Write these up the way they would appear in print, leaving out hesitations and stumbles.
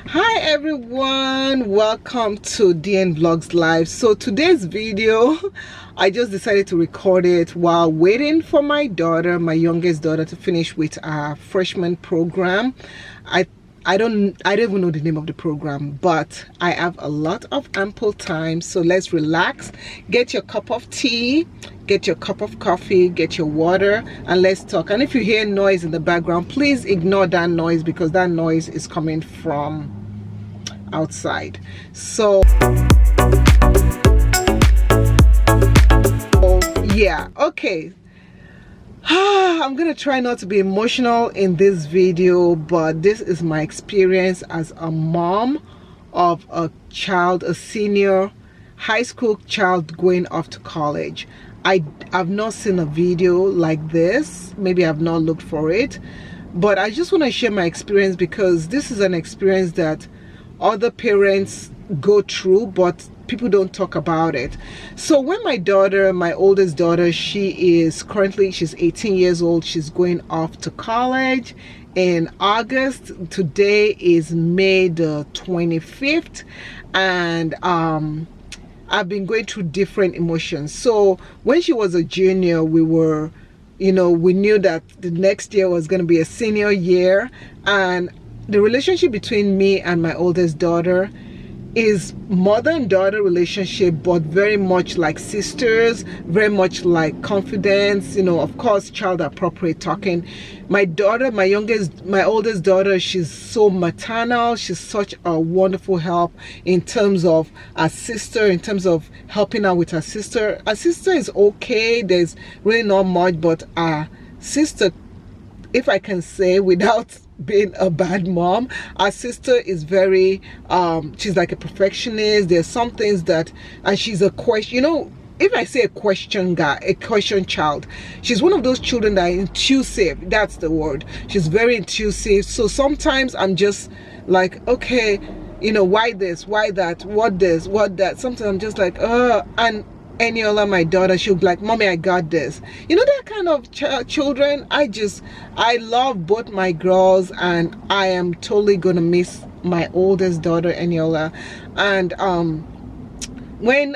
Hi everyone, welcome to DNVlogsLife. So today's video, I just decided to record it while waiting for my daughter, my youngest daughter, to finish with our freshman program. I don't even know the name of the program, but I have a lot of ample time, so let's relax, get your cup of tea, get your cup of coffee, get your water, and let's talk. And if you hear noise in the background, please ignore that noise because that noise is coming from outside. So yeah, okay. I'm gonna try not to be emotional in this video, but this is my experience as a mom of a child, a senior high school child going off to college. I've not seen a video like this. Maybe I've not looked for it, but I just want to share my experience because this is an experience that other parents go through, but people don't talk about it. So when my daughter, my oldest daughter, she's 18 years old, she's going off to college in August. Today is May the 25th, and I've been going through different emotions. So when she was a junior, we knew that the next year was going to be a senior year, and the relationship between me and my oldest daughter is mother and daughter relationship, but very much like sisters, very much like confidence, of course child appropriate talking. My oldest daughter, she's so maternal. She's such a wonderful help in terms of our sister, in terms of helping out with her sister. Our sister is okay, there's really not much, but our sister, if I can say without being a bad mom, our sister is very she's like a perfectionist. There's some things that, and she's a question, if I say a question child, she's one of those children that are intuitive. That's the word. She's very intuitive. So sometimes I'm just like, okay, why this, why that, what this, what that. Sometimes I'm just like, and Eniola, my daughter, she'll be like, mommy, I got this. That kind of children. I love both my girls, and I am totally gonna miss my oldest daughter, Eniola. And when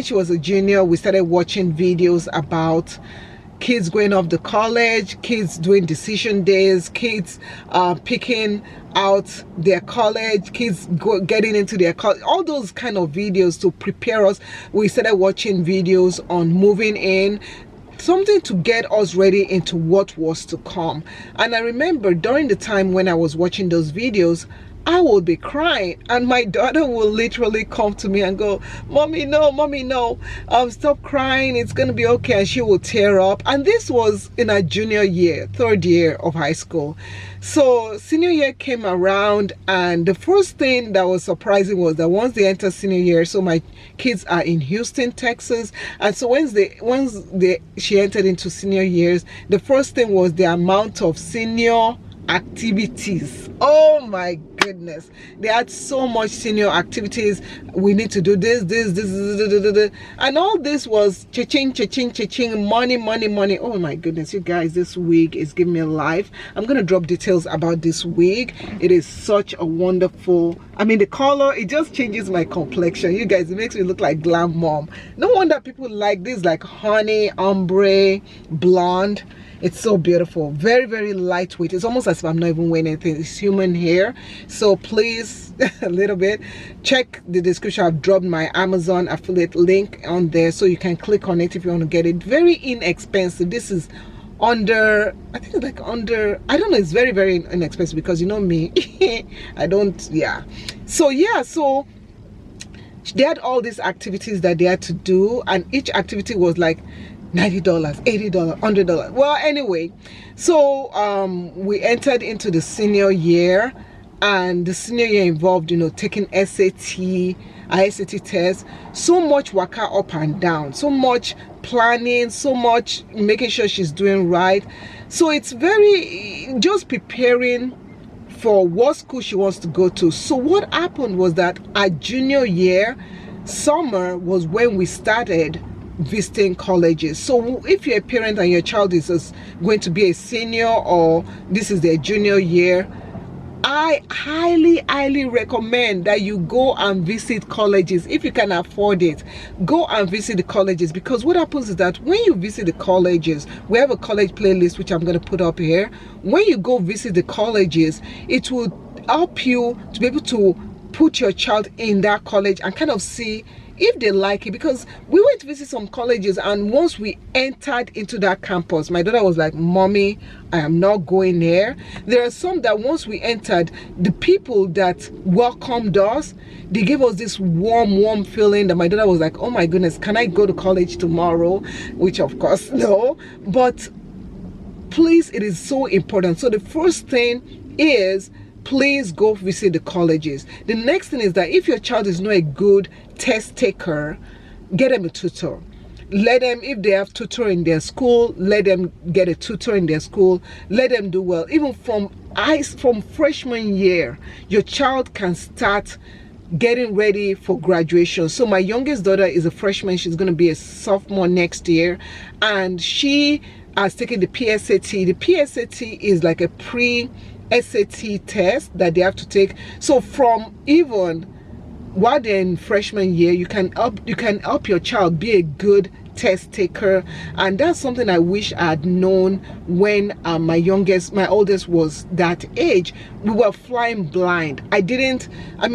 she was a junior, we started watching videos about kids going off to college, kids doing decision days, kids picking out their college, kids getting into their college, all those kind of videos to prepare us. We started watching videos on moving in, something to get us ready into what was to come. And I remember during the time when I was watching those videos, I would be crying, and my daughter will literally come to me and go, mommy no, stop crying, it's gonna be okay, and she will tear up. And this was in our junior year, third year of high school. So senior year came around, and the first thing that was surprising was that once they enter senior year, so my kids are in Houston, Texas, and so once she entered into senior years, the first thing was the amount of senior activities. Oh my goodness, they had so much senior activities. We need to do this, and all this was cha-ching, money. Oh my goodness, you guys, this wig is giving me life. I'm gonna drop details about this wig. It is such a wonderful, the color, it just changes my complexion. You guys, it makes me look like glam mom. No wonder people like this, like honey, ombre, blonde. It's so beautiful, very, very lightweight. It's almost as if I'm not even wearing anything. It's human hair. So please, a little bit, check the description. I've dropped my Amazon affiliate link on there, so you can click on it if you want to get it. Very inexpensive. This is under, I think it's like under, I don't know, it's very, very inexpensive because me, I don't, yeah. So they had all these activities that they had to do, and each activity was like $90, $80, $100. Well, anyway, so we entered into the senior year, and the senior year involved taking SAT, SAT test, so much waka up and down, so much planning, so much making sure she's doing right. So it's very just preparing for what school she wants to go to. So what happened was that our junior year summer was when we started visiting colleges. So if you're a parent and your child is going to be a senior, or this is their junior year, I highly recommend that you go and visit colleges. If you can afford it, go and visit the colleges, because what happens is that when you visit the colleges, we have a college playlist which I'm going to put up here. When you go visit the colleges, it will help you to be able to put your child in that college and kind of see if they like it. Because we went to visit some colleges, and once we entered into that campus, my daughter was like, "Mommy, I am not going there." There are some that once we entered, the people that welcomed us, they gave us this warm feeling that my daughter was like, "Oh my goodness, can I go to college tomorrow?" Which of course no, but please, it is so important. So the first thing is, please go visit the colleges. The next thing is that if your child is not a good test taker, get them a tutor. Let them, if they have tutor in their school, let them get a tutor in their school. Let them do well. Even from freshman year, your child can start getting ready for graduation. So my youngest daughter is a freshman. She's going to be a sophomore next year, and she has taken the PSAT. The PSAT is like a pre-SAT test that they have to take. So from even while they're in freshman year, you can help your child be a good test taker. And that's something I wish I had known when my oldest was that age. We were flying blind. I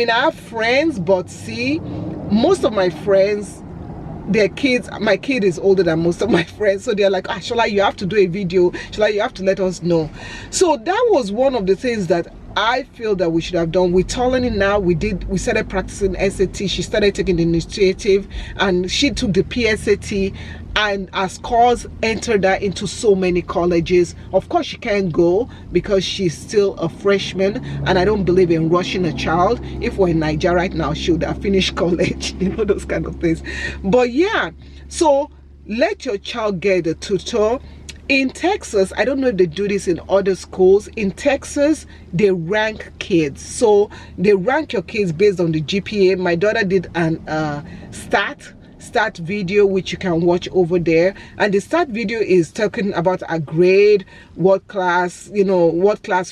have friends, but see, most of my friends, their kids, my kid is older than most of my friends, so they're like, Shola, you have to do a video. Shola, you have to let us know. So that was one of the things that I feel that we should have done. With Tutoring now, we started practicing SAT. She started taking the initiative, and she took the PSAT, and as scores entered her into so many colleges. Of course, she can't go because she's still a freshman, and I don't believe in rushing a child. If we're in Nigeria right now, she would have finished college, those kind of things. But yeah, so let your child get a tutor. In Texas, I don't know if they do this in other schools. In Texas, they rank kids. So they rank your kids based on the GPA. My daughter did an stat video, which you can watch over there, and the stat video is talking about a grade, what class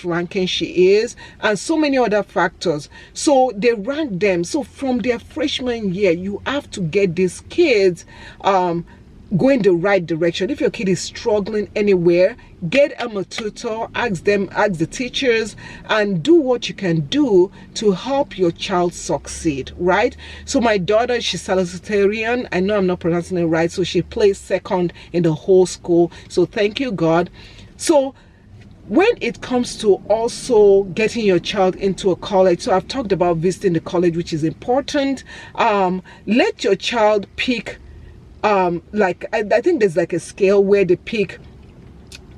ranking she is, and so many other factors. So they rank them. So from their freshman year, you have to get these kids going the right direction. If your kid is struggling anywhere, get them a tutor, ask the teachers, and do what you can do to help your child succeed, right? So my daughter, she's salutatorian. I know I'm not pronouncing it right, so she placed second in the whole school. So thank you, God. So when it comes to also getting your child into a college, so I've talked about visiting the college, which is important. Let your child pick I think there's like a scale where they pick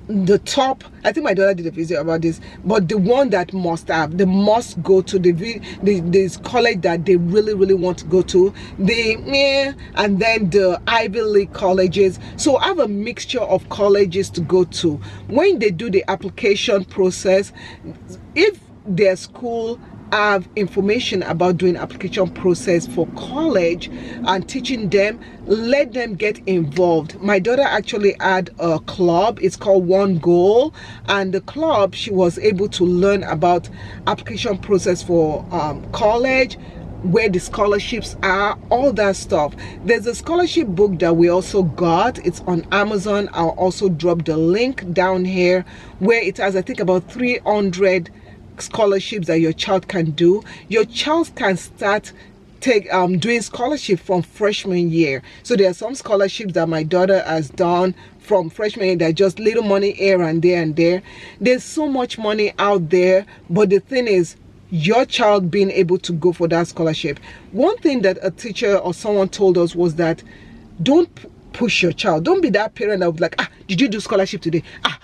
the top. I think my daughter did a video about this, but the one that they must go to this college that they really want to go to, and then the Ivy League colleges. So I have a mixture of colleges to go to. When they do the application process, if their school have information about doing application process for college and teaching them, let them get involved. My daughter actually had a club. It's called One Goal, and the club, she was able to learn about application process for college, where the scholarships are, all that stuff. There's a scholarship book that we also got. It's on Amazon. I'll also drop the link down here, where it has, I think, about 300 scholarships that your child can do. Your child can start doing scholarship from freshman year. So there are some scholarships that my daughter has done from freshman year that just little money here and there and there. There's so much money out there, but the thing is, your child being able to go for that scholarship. One thing that a teacher or someone told us was that don't push your child. Don't be that parent that would like, did you do scholarship today?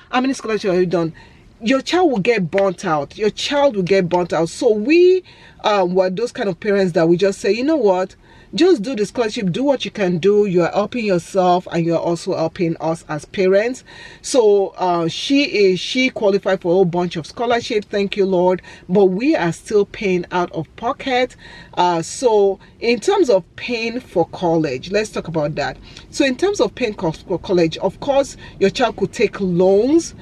How many scholarships have you done? Your child will get burnt out. Your child will get burnt out. So we were those kind of parents that we just say, you know what, just do the scholarship, do what you can do. You are helping yourself, and you are also helping us as parents. So she qualified for a whole bunch of scholarships, thank you, Lord, but we are still paying out of pocket. So in terms of paying for college, let's talk about that. So in terms of paying for college, of course your child could take loans.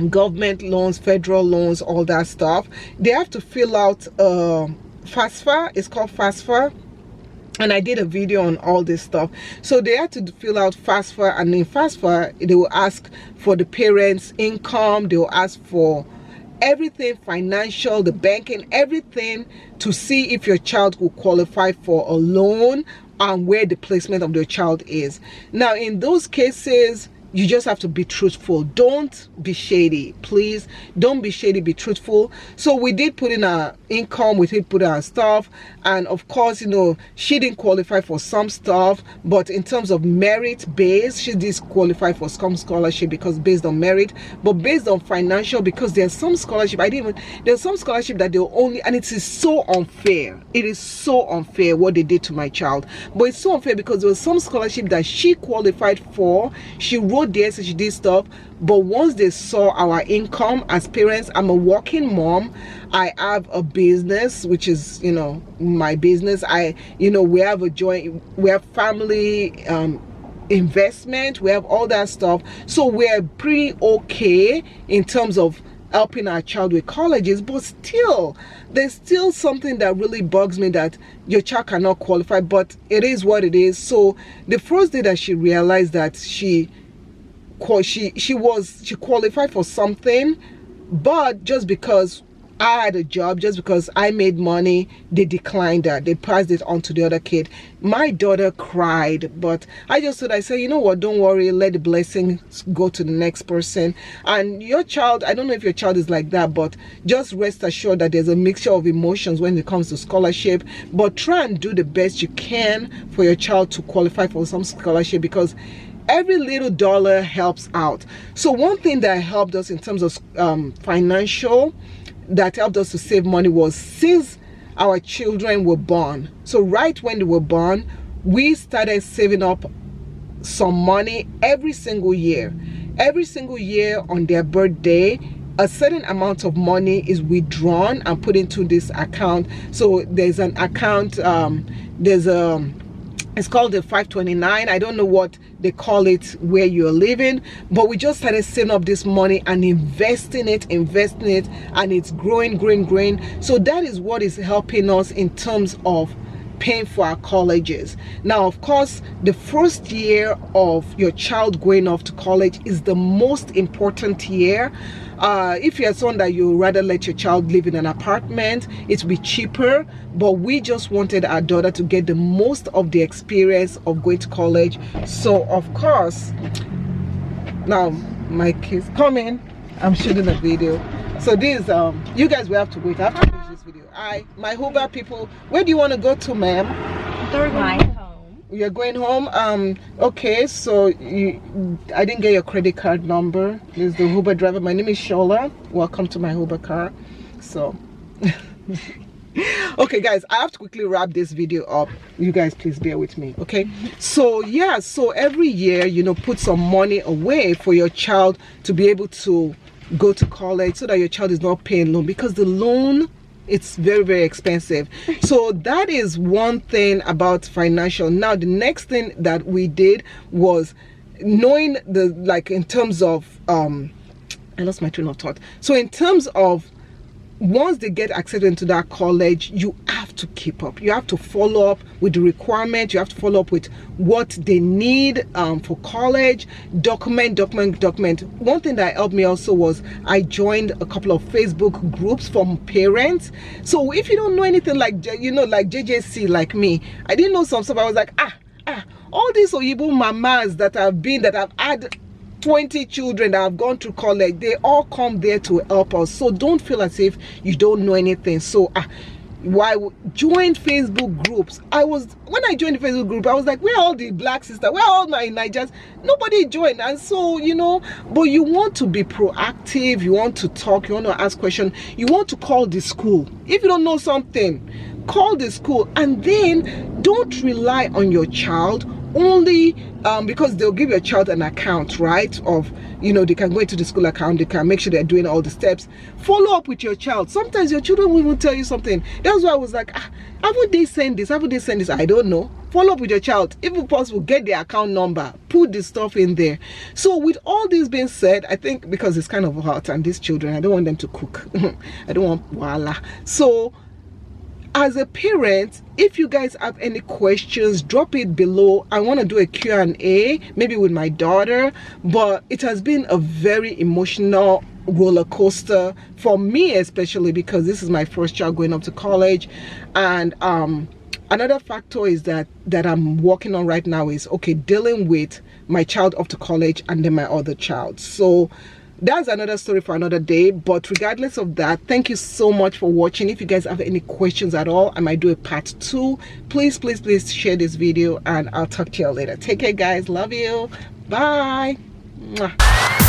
government loans, federal loans, all that stuff. They have to fill out FAFSA. It's called FAFSA, and I did a video on all this stuff. So they had to fill out FAFSA, and in FAFSA they will ask for the parents' income, they will ask for everything financial, the banking, everything, to see if your child will qualify for a loan and where the placement of your child is. Now in those cases, you just have to be truthful. Don't be shady, please. Don't be shady, be truthful. So we did put in our income, we did put in our stuff, and of course, you know, she didn't qualify for some stuff, but in terms of merit base, she did qualify for some scholarship because based on merit, but based on financial, because there's some scholarship, there's some scholarship that they'll only, and it is so unfair. It is so unfair what they did to my child. But it's so unfair because there was some scholarship that she qualified for, she wrote there, so she did stuff, but once they saw our income as parents, I'm a working mom, I have a business, which is, you know, my business. We have a joint, we have family investment, we have all that stuff, so we're pretty okay in terms of helping our child with colleges. But still, there's still something that really bugs me, that your child cannot qualify, but it is what it is. So the first day that she realized that she qualified for something, but just because I had a job, just because I made money, they declined that. They passed it on to the other kid. My daughter cried, but I just said, you know what, don't worry, let the blessings go to the next person. And your child, I don't know if your child is like that, but just rest assured that there's a mixture of emotions when it comes to scholarship. But try and do the best you can for your child to qualify for some scholarship, because every little dollar helps out. So one thing that helped us in terms of financial, that helped us to save money, was since our children were born. So right when they were born, we started saving up some money every single year. Every single year on their birthday, a certain amount of money is withdrawn and put into this account. So there's an account, it's called the 529. I don't know what they call it where you're living, but we just started saving up this money and investing it, and it's growing. So that is what is helping us in terms of paying for our colleges. Now, of course, the first year of your child going off to college is the most important year. If you're someone that you rather let your child live in an apartment, it will be cheaper, but we just wanted our daughter to get the most of the experience of going to college. So of course, now my kids coming, I'm shooting a video. So this you guys will have to wait. I have to finish this video. My Uber people, where do you want to go to, ma'am? They're going home. You're going home. Okay, so I didn't get your credit card number. This is the Uber driver. My name is Shola. Welcome to my Uber car. So okay guys, I have to quickly wrap this video up. You guys please bear with me, okay? So yeah, so every year, you know, put some money away for your child to be able to go to college, so that your child is not paying loan, because the loan, it's very expensive. So that is one thing about financial. Now the next thing that we did was knowing the, like, in terms of I lost my train of thought. So in terms of, once they get accepted into that college, you have to keep up. You have to follow up with the requirement. You have to follow up with what they need for college. Document. One thing that helped me also was I joined a couple of Facebook groups from parents. So if you don't know anything, like, you know, like JJC, like me, I didn't know some stuff. I was like, all these Oyibo mamas that have had 20 children that have gone through college, they all come there to help us. So don't feel as if you don't know anything. So why join Facebook groups? When I joined the Facebook group, I was like, where are all the black sisters? Where are all my Nigerians? Nobody joined. And so, you know, but you want to be proactive, you want to talk, you want to ask questions, you want to call the school. If you don't know something, call the school. And then don't rely on your child only because they'll give your child an account, right, of, you know, they can go into the school account, they can make sure they're doing all the steps. Follow up with your child. Sometimes your children will even tell you something. That's why I was like, haven't they sent this, haven't they sent this? I don't know. Follow up with your child. If possible, get their account number, put the stuff in there. So with all this being said, I think because it's kind of hot and these children, I don't want them to cook. I don't want voila. So as a parent, if you guys have any questions, drop it below. I want to do a Q&A, maybe with my daughter, but it has been a very emotional roller coaster for me, especially because this is my first child going up to college. And another factor is that I'm working on right now is, okay, dealing with my child up to college and then my other child. So that's another story for another day. But regardless of that, thank you so much for watching. If you guys have any questions at all, I might do a part 2. Please share this video, and I'll talk to you later. Take care, guys. Love you. Bye. Mwah.